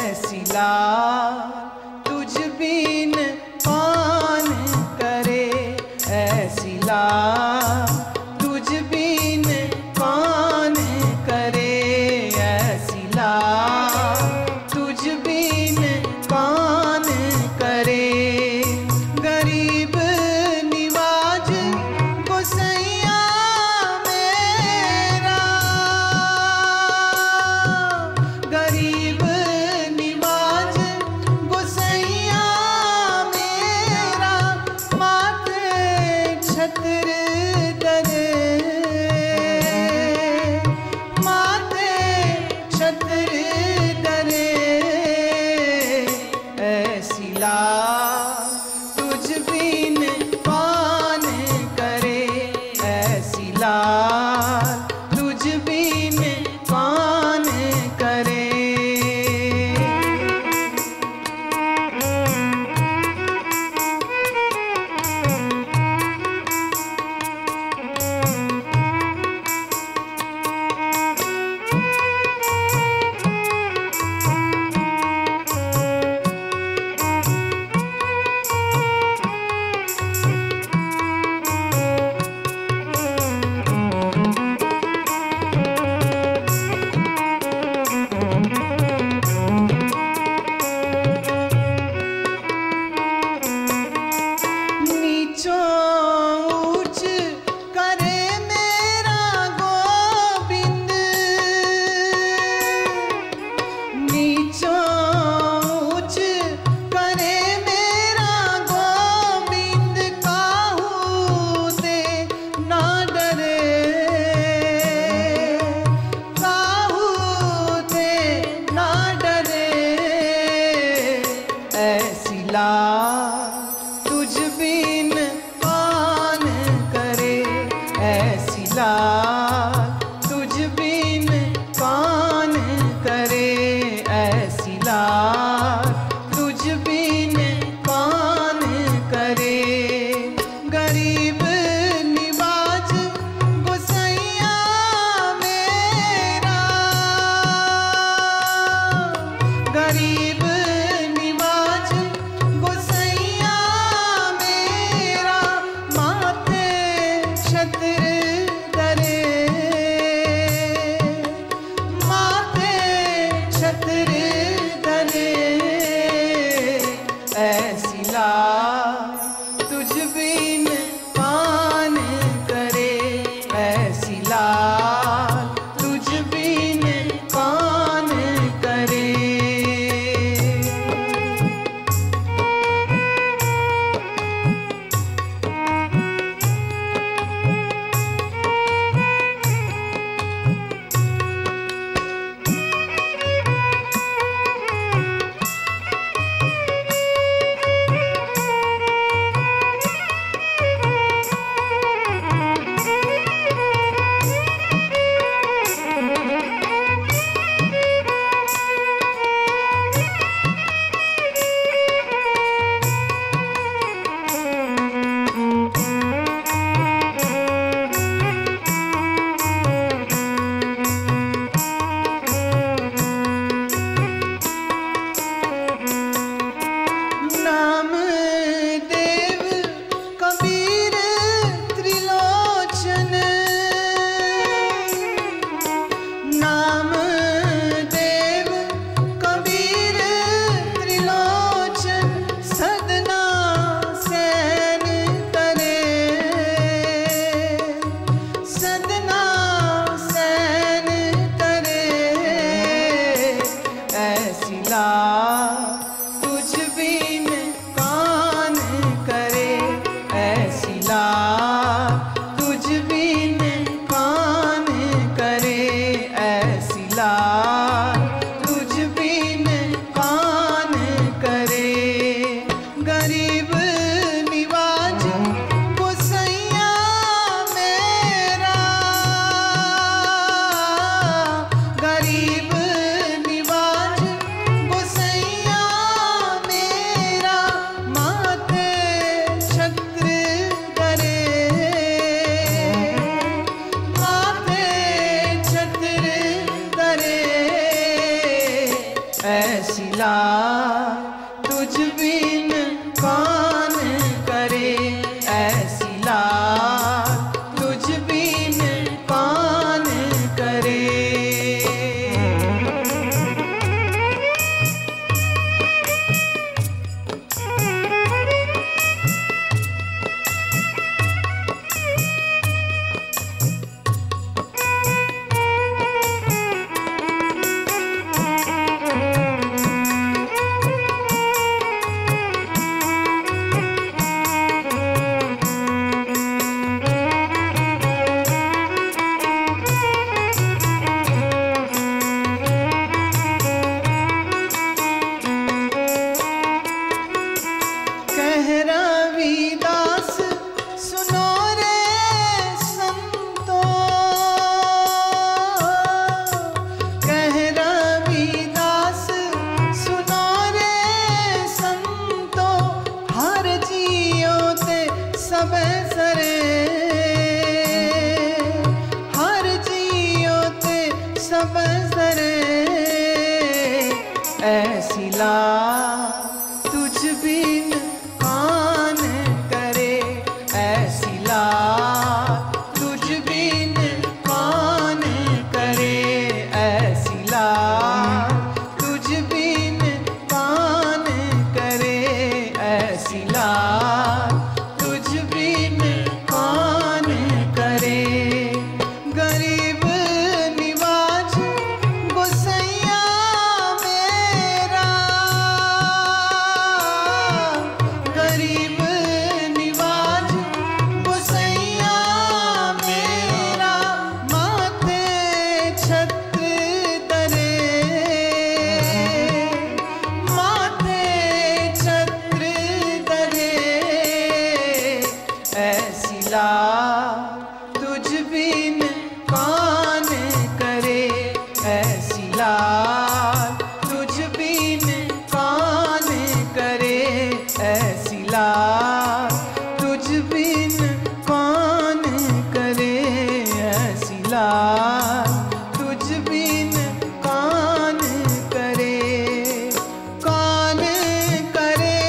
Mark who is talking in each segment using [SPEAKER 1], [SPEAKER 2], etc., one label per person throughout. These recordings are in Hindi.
[SPEAKER 1] ऐसी लाल तुझ बिन कौन करे, ऐसी लाल तुझ बिन कौन करे, ऐसी लाल तुझ बिन कौन करे। गरीब निवाज गोसैया मेरा, गरीब निवाज गोसैया मेरा, माथे छत्र दरे, माथे छत्र दरे, ऐसी लाल तुझ बिन कौन करे, ऐसी लाल तुझ बिन कौन करे। ऐसी लाल तुझ बिन कौन करे, ऐसी लाल तुझ बिन कौन करे, ऐसी लाल तुझ बिन कौन करे। गरीब निवाज गोसैया मेरा, गरीब ऐसी लाल तुझ बिन कौन करे, ऐसी लाल तुझ बिन कौन करे। तुझ बिन कौन करे, ऐसी लाल तुझ बिन कौन करे, ऐसी लाल तुझ बिन कौन करे। गरीब निवाज गोसैया मेरा, गरीब निवाज गोसैया ऐसी लाल तुझ बिन कौन करे, ऐसी लाल तुझ बिन कौन करे। ऐसी लाल तुझ बिन कौन करे, ऐसी लाल तुझ बिन कौन करे, ऐसी लाल तुझ बिन कौन करे, ऐसी लाल तुझ बिन कौन करे। गरीब निवाज गोसैया मेरा, गरीब निवाज गोसैया मेरा, माथे छत्र तरे, माथे छत्र तरे, ऐसी लाल तुझ बिन कौन करे, ऐसी लाल तुझ बिन कौन करे, ऐसी लाल तुझ बिन कौन करे, ऐसी लाल तुझ बिन कौन करे। कौन करे,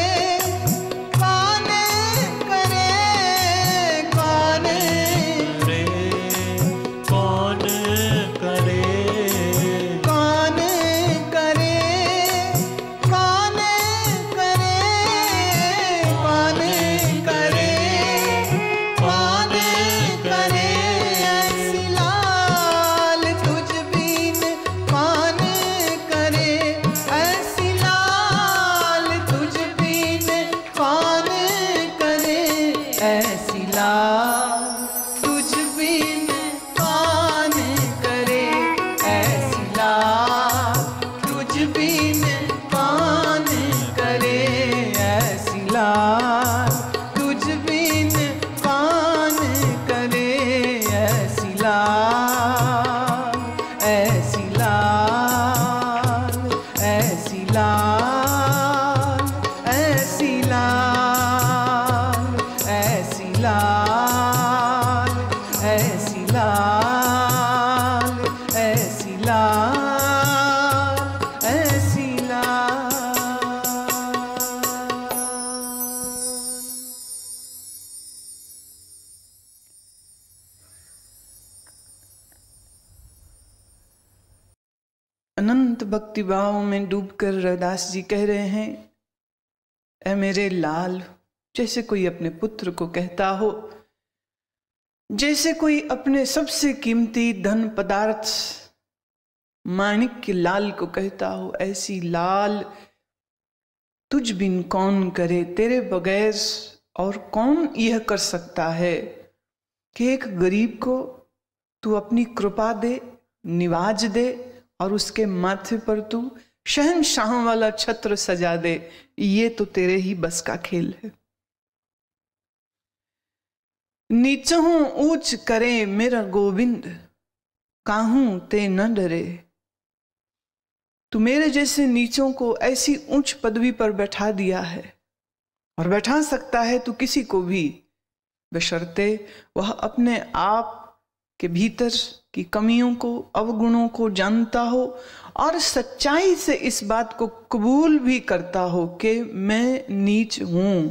[SPEAKER 1] कौन करे, कौन
[SPEAKER 2] रे कौन करे,
[SPEAKER 1] कौन करे, कौन करे, कौन करे, कौन करे, ऐसी लाल तुझ बिन कौन करे, ऐसी लाल तुझ बिन कौन करे, ऐसी लाल तुझ बिन कौन करे, ऐसी लाल तुझ बिन कौन करे, ऐसी लाल तुझ बिन कौन करे, ऐसी लाल, ऐसी लाल, ऐसी लाल, ऐसी लाल, ऐसी लाल, ऐसी लाल, ऐसी लाल, ऐसी लाल। अनंत भक्ति भाव में डूबकर रविदास जी कह रहे हैं, ऐ मेरे लाल, जैसे कोई अपने पुत्र को कहता हो, जैसे कोई अपने सबसे कीमती धन पदार्थ माणिक के लाल को कहता हो, ऐसी लाल तुझ बिन कौन करे, तेरे बगैर और कौन यह कर सकता है कि एक गरीब को तू अपनी कृपा दे, निवाज दे और उसके माथे पर तू शहंशाह वाला छत्र सजा दे। ये तो तेरे ही बस का खेल है। नीचहूं ऊंच करे मेरा गोविंद, काहूं ते न डरे। तू मेरे जैसे नीचों को ऐसी ऊंच पदवी पर बैठा दिया है और बैठा सकता है तू किसी को भी, बशर्ते वह अपने आप के भीतर की कमियों को, अवगुणों को जानता हो और सच्चाई से इस बात को कबूल भी करता हो कि मैं नीच हूं,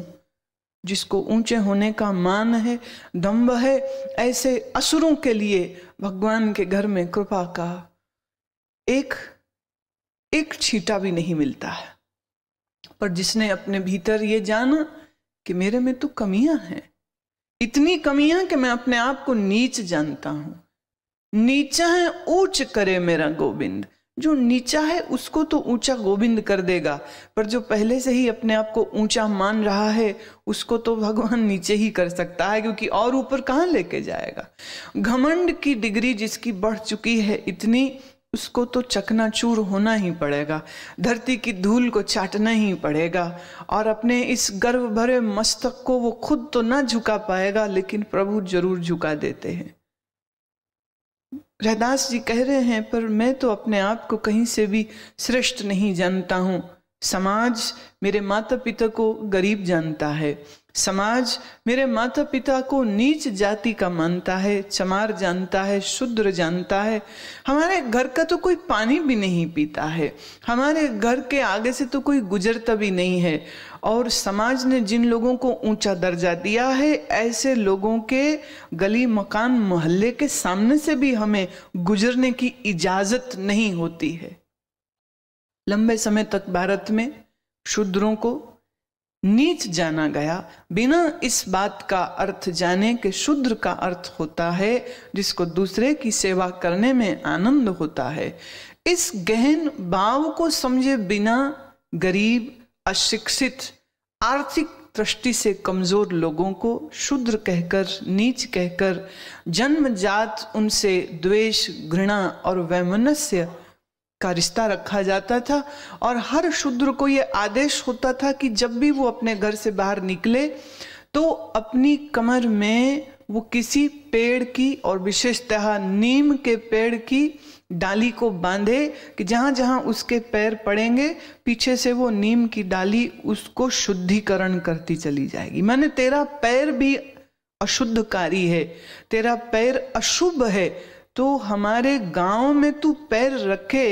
[SPEAKER 1] जिसको ऊंचे होने का मान है, दंभ है, ऐसे असुरों के लिए भगवान के घर में कृपा का एक छींटा भी नहीं मिलता है। पर जिसने अपने भीतर ये जाना कि मेरे में तो कमियां हैं, इतनी कमियां कि मैं अपने आप को नीच जानता हूं, नीचा है ऊंच करे मेरा गोविंद। जो नीचा है उसको तो ऊंचा गोविंद कर देगा, पर जो पहले से ही अपने आप को ऊंचा मान रहा है उसको तो भगवान नीचे ही कर सकता है, क्योंकि और ऊपर कहां लेके जाएगा। घमंड की डिग्री जिसकी बढ़ चुकी है इतनी, उसको तो चकनाचूर होना ही पड़ेगा, धरती की धूल को चाटना ही पड़ेगा, और अपने इस गर्व भरे मस्तक को वो खुद तो ना झुका पाएगा, लेकिन प्रभु जरूर झुका देते हैं। रैदास जी कह रहे हैं, पर मैं तो अपने आप को कहीं से भी श्रेष्ठ नहीं जानता हूं। समाज मेरे माता पिता को गरीब जानता है, समाज मेरे माता पिता को नीच जाति का मानता है, चमार जानता है, शूद्र जानता है। हमारे घर का तो कोई पानी भी नहीं पीता है, हमारे घर के आगे से तो कोई गुजरता भी नहीं है, और समाज ने जिन लोगों को ऊंचा दर्जा दिया है, ऐसे लोगों के गली मकान मोहल्ले के सामने से भी हमें गुजरने की इजाजत नहीं होती है। लंबे समय तक भारत में शूद्रों को नीच जाना गया, बिना इस बात का अर्थ जाने कि शूद्र का अर्थ होता है जिसको दूसरे की सेवा करने में आनंद होता है। इस गहन भाव को समझे बिना गरीब, अशिक्षित, आर्थिक दृष्टि से कमजोर लोगों को शूद्र कहकर, नीच कहकर जन्मजात उनसे द्वेष, घृणा और वैमनस्य का रिश्ता रखा जाता था, और हर शूद्र को यह आदेश होता था कि जब भी वो अपने घर से बाहर निकले तो अपनी कमर में वो किसी पेड़ की, और विशेषतः नीम के पेड़ की डाली को बांधे कि जहां जहां उसके पैर पड़ेंगे पीछे से वो नीम की डाली उसको शुद्धिकरण करती चली जाएगी। माने तेरा पैर भी अशुद्धकारी है, तेरा पैर अशुभ है, तो हमारे गांव में तू पैर रखे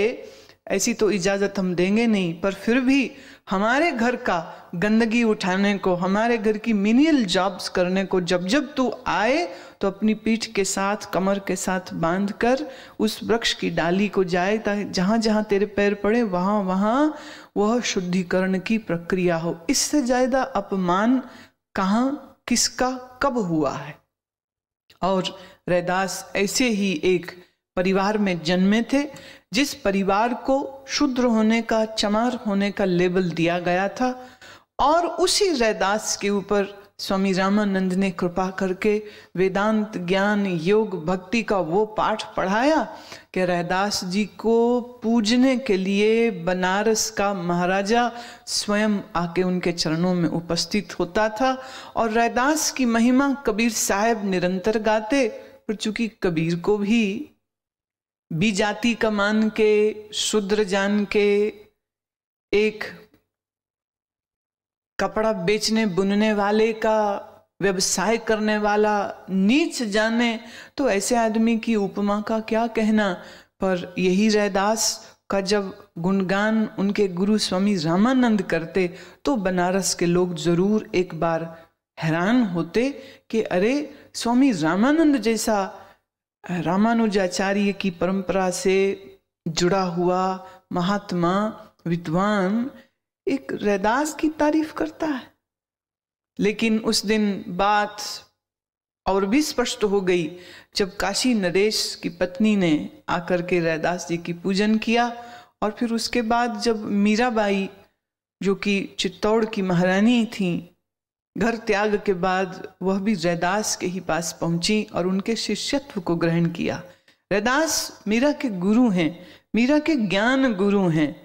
[SPEAKER 1] ऐसी तो इजाजत हम देंगे नहीं, पर फिर भी हमारे घर का गंदगी उठाने को, हमारे घर की मिनियल जॉब्स करने को जब जब तू आए तो अपनी पीठ के साथ, कमर के साथ बांध कर उस वृक्ष की डाली को जाए, ताकि जहां जहां तेरे पैर पड़े वहां वहां वह शुद्धिकरण की प्रक्रिया हो। इससे ज्यादा अपमान कहां, किसका, कब हुआ है। और रैदास ऐसे ही एक परिवार में जन्मे थे जिस परिवार को शूद्र होने का, चमार होने का लेबल दिया गया था, और उसी रैदास के ऊपर स्वामी रामानंद ने कृपा करके वेदांत, ज्ञान, योग, भक्ति का वो पाठ पढ़ाया कि रैदास जी को पूजने के लिए बनारस का महाराजा स्वयं आके उनके चरणों में उपस्थित होता था। और रैदास की महिमा कबीर साहब निरंतर गाते, पर चूंकि कबीर को भी जाति का मान के, शूद्र जान के, एक कपड़ा बेचने बुनने वाले का व्यवसाय करने वाला नीच जाने, तो ऐसे आदमी की उपमा का क्या कहना। पर यही रैदास का जब गुणगान उनके गुरु स्वामी रामानंद करते तो बनारस के लोग जरूर एक बार हैरान होते कि अरे, स्वामी रामानंद जैसा रामानुजाचार्य की परंपरा से जुड़ा हुआ महात्मा, विद्वान, एक रैदास की तारीफ करता है। लेकिन उस दिन बात और भी स्पष्ट हो गई जब काशी नरेश की पत्नी ने आकर के रैदास जी की पूजन किया, और फिर उसके बाद जब मीराबाई जो कि चित्तौड़ की महारानी थी, घर त्याग के बाद वह भी रैदास के ही पास पहुंची और उनके शिष्यत्व को ग्रहण किया। रैदास मीरा के गुरु हैं, मीरा के ज्ञान गुरु हैं,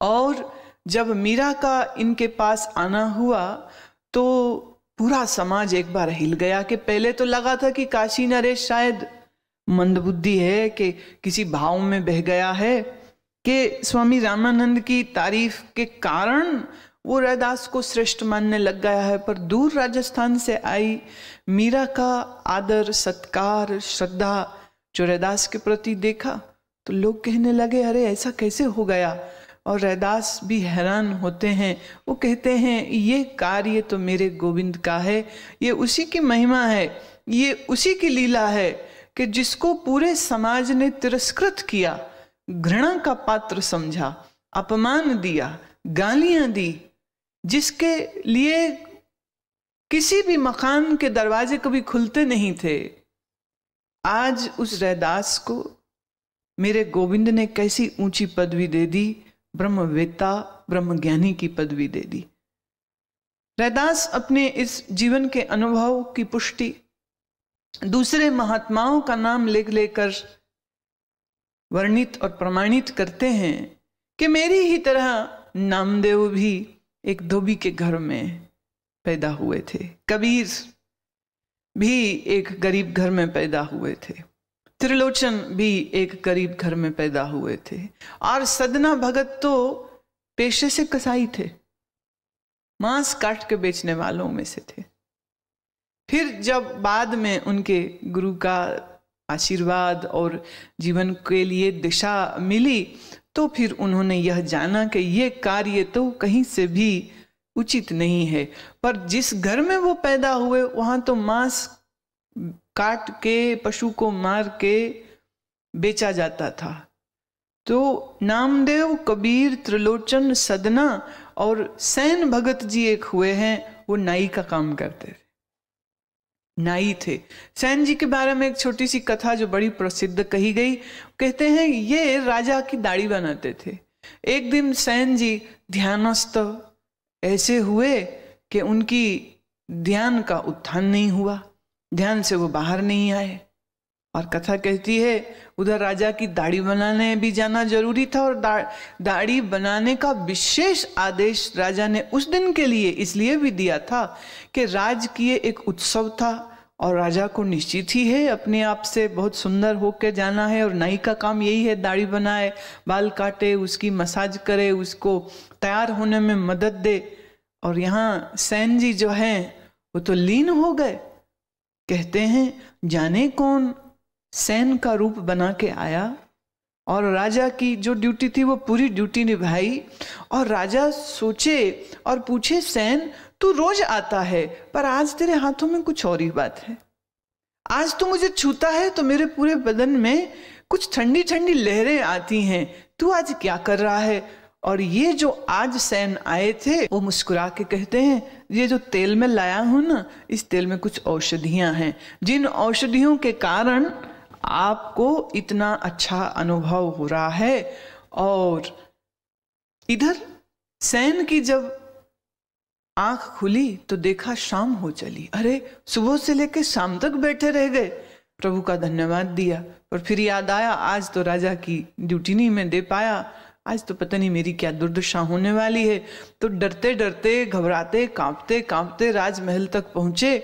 [SPEAKER 1] और जब मीरा का इनके पास आना हुआ तो पूरा समाज एक बार हिल गया कि पहले तो लगा था कि काशी नरेश शायद मंदबुद्धि है, कि किसी भाव में बह गया है, कि स्वामी रामानंद की तारीफ के कारण वो रैदास को श्रेष्ठ मानने लग गया है। पर दूर राजस्थान से आई मीरा का आदर सत्कार श्रद्धा जो रैदास के प्रति देखा तो लोग कहने लगे अरे ऐसा कैसे हो गया। और रैदास भी हैरान होते हैं। वो कहते हैं ये कार्य तो मेरे गोविंद का है, ये उसी की महिमा है, ये उसी की लीला है कि जिसको पूरे समाज ने तिरस्कृत किया, घृणा का पात्र समझा, अपमान दिया, गालियां दी, जिसके लिए किसी भी मकान के दरवाजे कभी खुलते नहीं थे, आज उस रैदास को मेरे गोविंद ने कैसी ऊंची पदवी दे दी, ब्रह्मवेत्ता ब्रह्मज्ञानी की पदवी दे दी। रैदास अपने इस जीवन के अनुभव की पुष्टि दूसरे महात्माओं का नाम ले लेकर वर्णित और प्रमाणित करते हैं कि मेरी ही तरह नामदेव भी एक धोबी के घर में पैदा हुए थे, कबीर भी एक गरीब घर में पैदा हुए थे, त्रिलोचन भी एक गरीब घर में पैदा हुए थे, और सदना भगत तो पेशे से कसाई थे, मांस काट के बेचने वालों में से थे। फिर जब बाद में उनके गुरु का आशीर्वाद और जीवन के लिए दिशा मिली तो फिर उन्होंने यह जाना कि ये कार्य तो कहीं से भी उचित नहीं है। पर जिस घर में वो पैदा हुए वहां तो मांस काट के पशु को मार के बेचा जाता था। तो नामदेव, कबीर, त्रिलोचन, सदना और सैन भगत जी एक हुए हैं, वो नाई का काम करते थे, नाई थे। सैन जी के बारे में एक छोटी सी कथा जो बड़ी प्रसिद्ध कही गई, कहते हैं ये राजा की दाढ़ी बनाते थे। एक दिन सैन जी ध्यानस्थ ऐसे हुए कि उनकी ध्यान का उत्थान नहीं हुआ, ध्यान से वो बाहर नहीं आए, और कथा कहती है उधर राजा की दाढ़ी बनाने भी जाना जरूरी था, और दाढ़ी बनाने का विशेष आदेश राजा ने उस दिन के लिए इसलिए भी दिया था कि राजकीय एक उत्सव था और राजा को निश्चित ही है अपने आप से बहुत सुंदर होकर जाना है, और नाई का काम यही है, दाढ़ी बनाए, बाल काटे, उसकी मसाज करे, उसको तैयार होने में मदद दे। और यहाँ सैन जी जो हैं वो तो लीन हो गए। कहते हैं जाने कौन सैन का रूप बना के आया और राजा की जो ड्यूटी थी वो पूरी ड्यूटी निभाई। और राजा सोचे और पूछे, सैन तू रोज आता है पर आज तेरे हाथों में कुछ और ही बात है, आज तू मुझे छूता है तो मेरे पूरे बदन में कुछ ठंडी ठंडी लहरें आती हैं, तू आज क्या कर रहा है। और ये जो आज सैन आए थे वो मुस्कुरा के कहते हैं, ये जो तेल में लाया हूं ना, इस तेल में कुछ औषधियां हैं, जिन औषधियों के कारण आपको इतना अच्छा अनुभव हो रहा है। और इधर सैन की जब आंख खुली तो देखा शाम हो चली। अरे सुबह से लेकर शाम तक बैठे रह गए, प्रभु का धन्यवाद दिया। और फिर याद आया आज तो राजा की ड्यूटी नहीं मैं दे पाया, आज तो पता नहीं मेरी क्या दुर्दशा होने वाली है। तो डरते डरते घबराते कांपते कांपते राजमहल तक पहुंचे,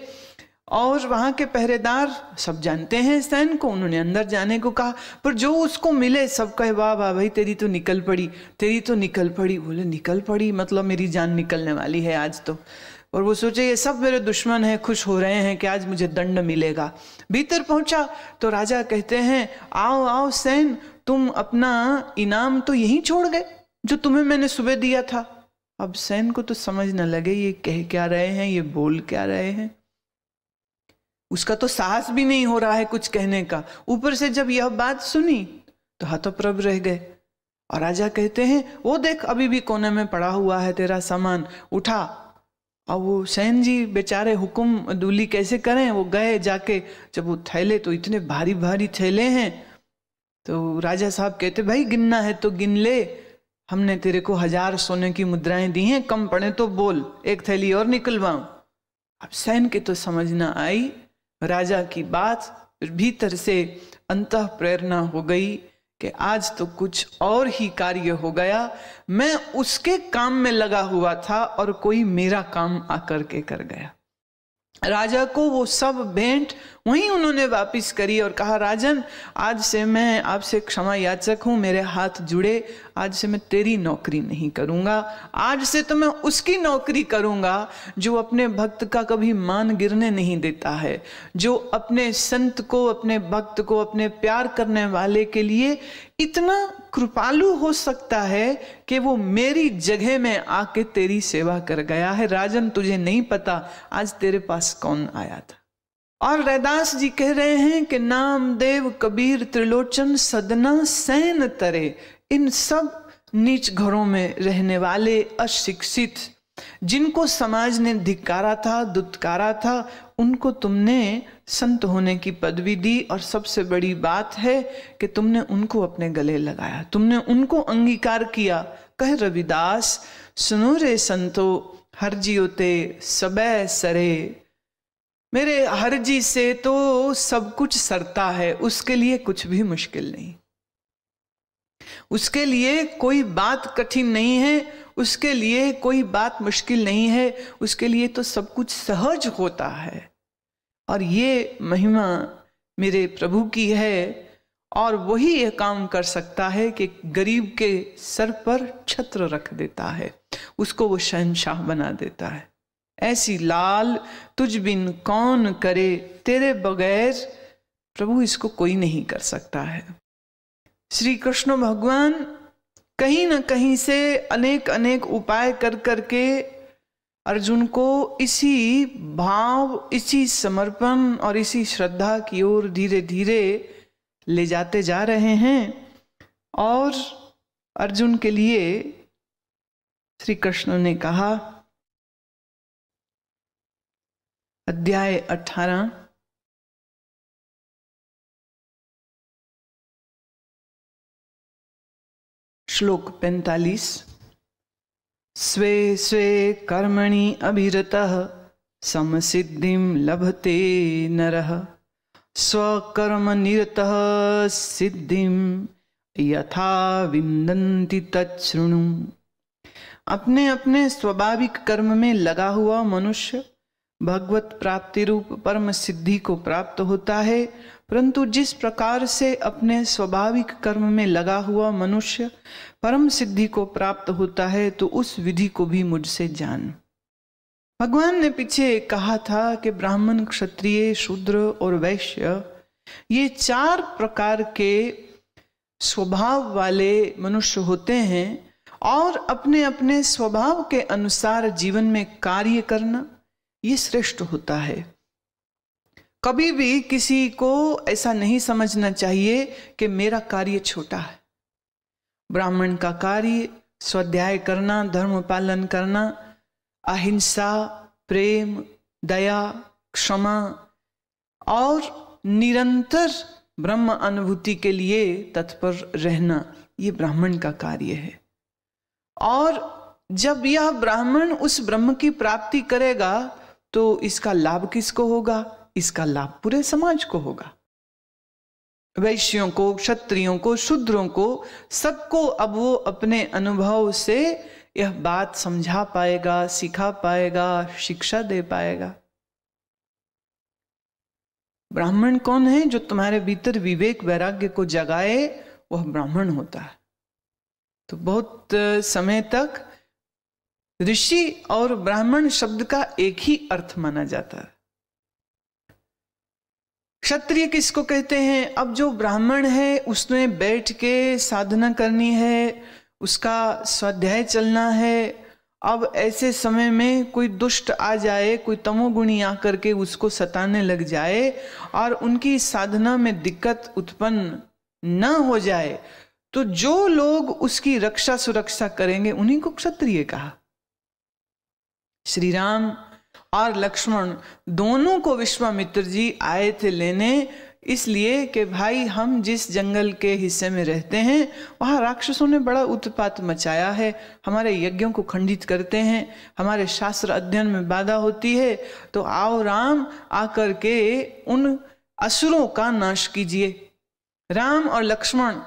[SPEAKER 1] और वहां के पहरेदार सब जानते हैं सैन को, उन्होंने अंदर जाने को कहा, पर जो उसको मिले सब कहे वाह वाह भाई तेरी तो निकल पड़ी, तेरी तो निकल पड़ी। बोले निकल पड़ी मतलब मेरी जान निकलने वाली है आज तो। और वो सोचे ये सब मेरे दुश्मन हैं, खुश हो रहे हैं कि आज मुझे दंड मिलेगा। भीतर पहुंचा तो राजा कहते हैं आओ आओ सैन, तुम अपना इनाम तो यहीं छोड़ गए जो तुम्हें मैंने सुबह दिया था। अब सैन को तो समझ न लगे ये कह क्या रहे हैं, ये बोल क्या रहे हैं, उसका तो साहस भी नहीं हो रहा है कुछ कहने का। ऊपर से जब यह बात सुनी तो हतप्रभ रह गए। और राजा कहते हैं वो देख अभी भी कोने में पड़ा हुआ है तेरा सामान, उठा। और वो सैन जी बेचारे हुक्म दूली कैसे करें, वो गए जाके, जब वो थैले तो इतने भारी भारी थैले हैं, तो राजा साहब कहते भाई गिनना है तो गिन ले, हमने तेरे को 1000 सोने की मुद्राएं दी हैं, कम पड़े तो बोल, एक थैली और निकलवाऊं। अब सैन के तो समझ ना आई राजा की बात, भीतर से अंतः प्रेरणा हो गई कि आज तो कुछ और ही कार्य हो गया, मैं उसके काम में लगा हुआ था और कोई मेरा काम आकर के कर गया। राजा को वो सब भेंट वहीं उन्होंने वापस करी और कहा, राजन आज से मैं आपसे क्षमा याचक हूं, मेरे हाथ जुड़े, आज से मैं तेरी नौकरी नहीं करूंगा, आज से तो मैं उसकी नौकरी करूंगा जो अपने भक्त का कभी मान गिरने नहीं देता है, जो अपने संत को, अपने भक्त को, अपने प्यार करने वाले के लिए इतना कृपालु हो सकता है कि वो मेरी जगह में आके तेरी सेवा कर गया है। राजन तुझे नहीं पता आज तेरे पास कौन आया था। और रैदास जी कह रहे हैं कि नामदेव, कबीर, त्रिलोचन, सदना, सैन तरे, इन सब नीच घरों में रहने वाले अशिक्षित, जिनको समाज ने धिक्कारा था, दुत्कारा था, उनको तुमने संत होने की पदवी दी। और सबसे बड़ी बात है कि तुमने उनको अपने गले लगाया, तुमने उनको अंगीकार किया। कह रविदास, सुनो रे संतो, हर जियोते सबे सरे। मेरे हरजी से तो सब कुछ सरता है, उसके लिए कुछ भी मुश्किल नहीं, उसके लिए कोई बात कठिन नहीं है, उसके लिए कोई बात मुश्किल नहीं है, उसके लिए तो सब कुछ सहज होता है। और ये महिमा मेरे प्रभु की है, और वही ये काम कर सकता है कि गरीब के सर पर छत्र रख देता है, उसको वो शहंशाह बना देता है। ऐसी लाल तुझ बिन कौन करे, तेरे बगैर प्रभु इसको कोई नहीं कर सकता है। श्री कृष्ण भगवान कहीं ना कहीं से अनेक अनेक उपाय कर करके अर्जुन को इसी भाव, इसी समर्पण और इसी श्रद्धा की ओर धीरे धीरे ले जाते जा रहे हैं। और अर्जुन के लिए श्री कृष्ण ने कहा, अध्याय 18 श्लोक 45, स्वे स्वे कर्मणि अभिरतः समसिद्धिं लभते नरः, स्वकर्म निरतः सिद्धिं यथा विन्दन्ति तच्छृणु। अपने अपने स्वाभाविक कर्म में लगा हुआ मनुष्य भगवत प्राप्ति रूप परम सिद्धि को प्राप्त होता है, परंतु जिस प्रकार से अपने स्वाभाविक कर्म में लगा हुआ मनुष्य परम सिद्धि को प्राप्त होता है, तो उस विधि को भी मुझसे जान। भगवान ने पीछे कहा था कि ब्राह्मण, क्षत्रिय, शूद्र और वैश्य, ये 4 प्रकार के स्वभाव वाले मनुष्य होते हैं, और अपने अपने स्वभाव के अनुसार जीवन में कार्य करना ये श्रेष्ठ होता है। कभी भी किसी को ऐसा नहीं समझना चाहिए कि मेरा कार्य छोटा है। ब्राह्मण का कार्य स्वाध्याय करना, धर्म पालन करना, अहिंसा, प्रेम, दया, क्षमा और निरंतर ब्रह्म अनुभूति के लिए तत्पर रहना, ये ब्राह्मण का कार्य है। और जब यह ब्राह्मण उस ब्रह्म की प्राप्ति करेगा तो इसका लाभ किसको होगा? इसका लाभ पूरे समाज को होगा। वैश्यों को, क्षत्रियों को, शूद्रों को, सबको अब वो अपने अनुभव से यह बात समझा पाएगा, सिखा पाएगा, शिक्षा दे पाएगा। ब्राह्मण कौन है? जो तुम्हारे भीतर विवेक वैराग्य को जगाए, वह ब्राह्मण होता है। तो बहुत समय तक ऋषि और ब्राह्मण शब्द का एक ही अर्थ माना जाता है। क्षत्रिय किसको कहते हैं? अब जो ब्राह्मण है उसने बैठ के साधना करनी है, उसका स्वाध्याय चलना है। अब ऐसे समय में कोई दुष्ट आ जाए, कोई तमोगुणी आकर के उसको सताने लग जाए और उनकी साधना में दिक्कत उत्पन्न न हो जाए, तो जो लोग उसकी रक्षा सुरक्षा करेंगे उन्हीं को क्षत्रिय कहा। श्री राम और लक्ष्मण दोनों को विश्वामित्र जी आए थे लेने, इसलिए कि भाई हम जिस जंगल के हिस्से में रहते हैं वहाँ राक्षसों ने बड़ा उत्पात मचाया है, हमारे यज्ञों को खंडित करते हैं, हमारे शास्त्र अध्ययन में बाधा होती है, तो आओ राम आकर के उन असुरों का नाश कीजिए। राम और लक्ष्मण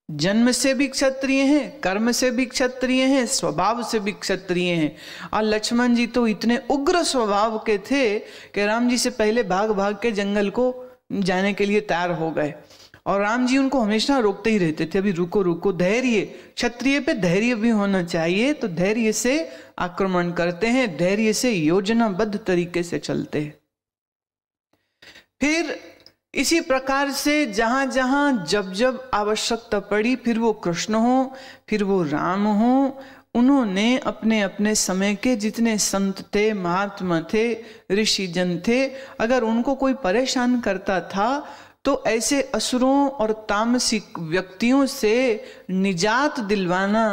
[SPEAKER 1] जन्म से भी क्षत्रिय हैं, कर्म से भी क्षत्रिय हैं, स्वभाव से भी क्षत्रिय हैं। और लक्ष्मण जी तो इतने उग्र स्वभाव के थे कि राम जी से पहले भाग भाग के जंगल को जाने के लिए तैयार हो गए। और राम जी उनको हमेशा रोकते ही रहते थे, अभी रुको रुको, धैर्य, क्षत्रिय पे धैर्य भी होना चाहिए। तो धैर्य से आक्रमण करते हैं, धैर्य से योजनाबद्ध तरीके से चलते हैं। फिर इसी प्रकार से जहां जहां जब जब आवश्यकता पड़ी, फिर वो कृष्ण हो फिर वो राम हो, उन्होंने अपने अपने समय के जितने संत थे, महात्मा थे, ऋषि जन थे, अगर उनको कोई परेशान करता था तो ऐसे असुरों और तामसिक व्यक्तियों से निजात दिलवाना,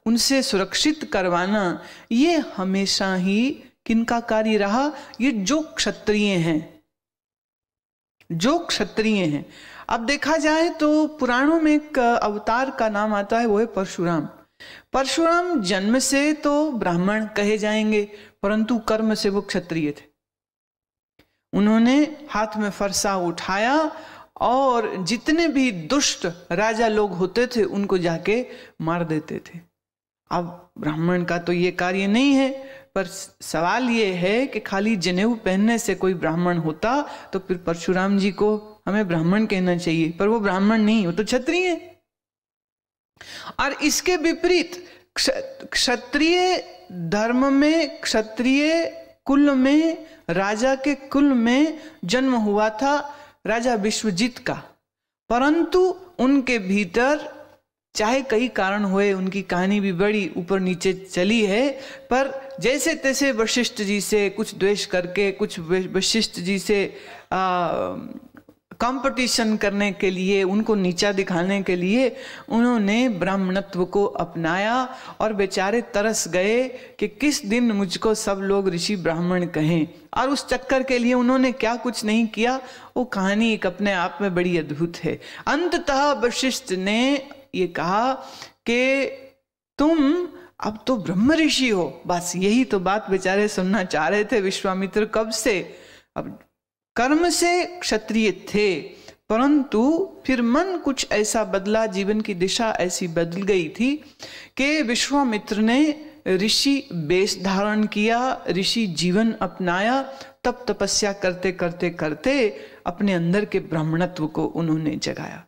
[SPEAKER 1] उनसे सुरक्षित करवाना, ये हमेशा ही किनका कार्य रहा? ये जो क्षत्रिय हैं, जो क्षत्रिय हैं। अब देखा जाए तो पुराणों में एक अवतार का नाम आता है, वो है परशुराम। परशुराम जन्म से तो ब्राह्मण कहे जाएंगे, परंतु कर्म से वो क्षत्रिय थे। उन्होंने हाथ में फरसा उठाया और जितने भी दुष्ट राजा लोग होते थे उनको जाके मार देते थे। अब ब्राह्मण का तो ये कार्य नहीं है, पर सवाल ये है कि खाली जनेऊ पहनने से कोई ब्राह्मण होता तो फिर परशुराम जी को हमें ब्राह्मण कहना चाहिए, पर वो ब्राह्मण नहीं, वो तो क्षत्रिय है। और इसके विपरीत क्षत्रिय धर्म में, क्षत्रिय कुल में, राजा के कुल में जन्म हुआ था राजा विश्वजीत का, परंतु उनके भीतर चाहे कई कारण हुए, उनकी कहानी भी बड़ी ऊपर नीचे चली है, पर जैसे तैसे वशिष्ठ जी से कुछ द्वेष करके, कुछ वशिष्ठ जी से कंपटीशन करने के लिए, उनको नीचा दिखाने के लिए उन्होंने ब्राह्मणत्व को अपनाया और बेचारे तरस गए कि किस दिन मुझको सब लोग ऋषि ब्राह्मण कहें। और उस चक्कर के लिए उन्होंने क्या कुछ नहीं किया, वो कहानी एक अपने आप में बड़ी अद्भुत है। अंततः वशिष्ठ ने ये कहा कि तुम अब तो ब्रह्म ऋषि हो, बस यही तो बात बेचारे सुनना चाह रहे थे विश्वामित्र कब से। अब कर्म से क्षत्रिय थे, परंतु फिर मन कुछ ऐसा बदला, जीवन की दिशा ऐसी बदल गई थी कि विश्वामित्र ने ऋषि वेश धारण किया, ऋषि जीवन अपनाया, तप तपस्या करते करते करते अपने अंदर के ब्राह्मणत्व को उन्होंने जगाया।